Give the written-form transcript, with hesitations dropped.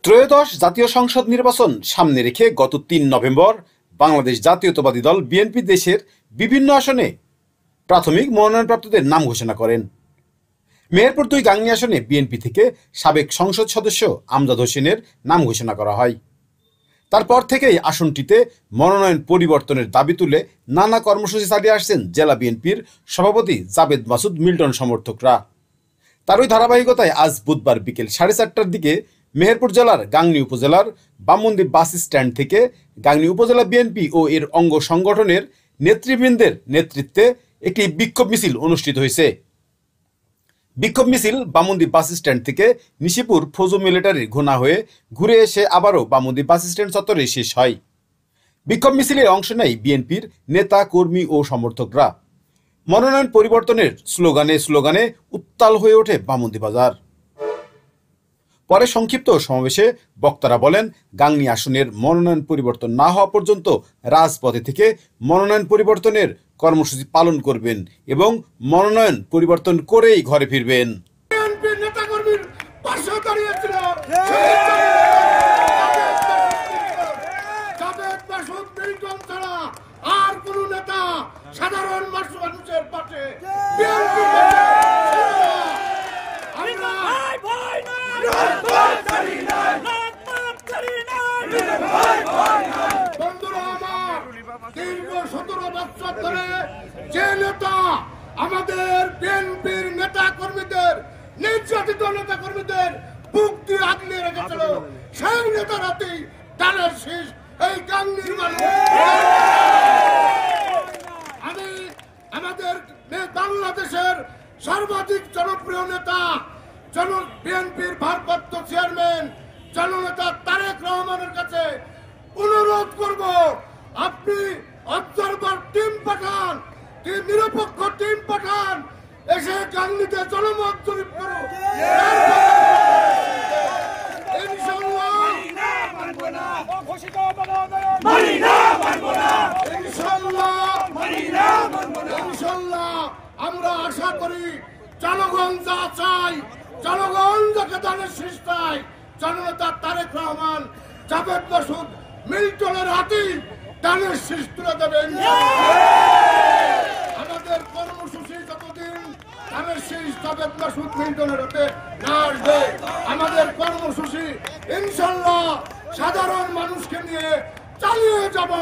ত্রয়োদশ জাতীয় সংসদ নির্বাচন সামনে রেখে গত ৩ নভেম্বর বাংলাদেশ জাতীয়তাবাদী দল বিএনপি দেশের বিভিন্ন আসনে প্রাথমিক মনোনয়নপ্রাপ্তদের নাম ঘোষণা করেন। মেহেরপুর ২ গাংনী আসনে বিএনপি থেকে সাবেক সংসদ সদস্য আমজাদ হোসেনের নাম ঘোষণা করা হয়। তারপর থেকেই আসনটিতে মনোনয়ন পরিবর্তনের দাবি তুলে নানা কর্মসূচি চালিয়ে আসছেন জেলা বিএনপির সভাপতি জাবেদ মাসুদ মিল্টন সমর্থকরা। তারই ধারাবাহিকতায় আজ বুধবার বিকেল 4:30টার দিকে মেহেরপুর জেলার গাংনী উপজেলার বামুন্দি বাস স্ট্যান্ড থেকে গাংনী উপজেলা বিএনপি ও এর অঙ্গ সংগঠনের নেতৃবৃন্দের নেতৃত্বে একটি বিক্ষোভ মিছিল অনুষ্ঠিত হয়েছে। বিক্ষোভ মিছিল বামুন্দি বাস স্ট্যান্ড থেকে নিশিপুর ফৌজ মিলিটারির ঘোনা হয়ে ঘুরে এসে আবারও বামুন্দি বাস স্ট্যান্ড চত্বরে শেষ হয়। বিক্ষোভ মিছিলে অংশ নেয় বিএনপির নেতা কর্মী ও সমর্থকরা। মনোনয়ন পরিবর্তনের স্লোগানে উত্তাল হয়ে ওঠে বামুন্দি বাজার। পরে সংক্ষিপ্ত সমাবেশে বক্তারা বলেন, গাংনী আসনের মনোনয়ন পরিবর্তন না হওয়া পর্যন্ত রাজপথে থেকে মনোনয়ন পরিবর্তনের কর্মসূচি পালন করবেন এবং মনোনয়ন পরিবর্তন করেই ঘরে ফিরবেন। সাধারণ মানুষের পাশে বন্ধুরা আমার, দীর্ঘ 17 বছর ধরে যে নেতা আমাদের বিএনপির নেতা কর্মীদের, নির্যাতিত নেতা কর্মীদের বুক দিয়ে আগলে রেখেছিল, সেই নেতার হাতেই ডালের শীষ এই গাংনীর মানুষ। আমি আমাদের বাংলাদেশের সর্বাধিক জনপ্রিয় নেতা বিএনপির ভারপ্রাপ্ত চেয়ারম্যান জননেতা তারেক রহমানের কাছে অনুরোধ করব, আপনি অবজারভার টিম পাঠান, নিরপেক্ষ টিম পাঠান, এসে গাংনীতে জনমত জরিপ করুন। ইনশাআল্লাহ আমরা আশা করি জনগণ যা চাই, জনগণ যাকে দানের শীষ চায়, জননেতা তারেক রহমান জাবেদ মাসুদ মিল্টনের হাতেই দানের শীষ তুলে দেবেন। আমাদের কর্মসূচি যতদিন দানের শীষ জাবেদ মাসুদ মিল্টনের হাতে না আসবে, আমাদের কর্মসূচি ইনশাআল্লাহ সাধারণ মানুষকে নিয়ে চালিয়ে যাব।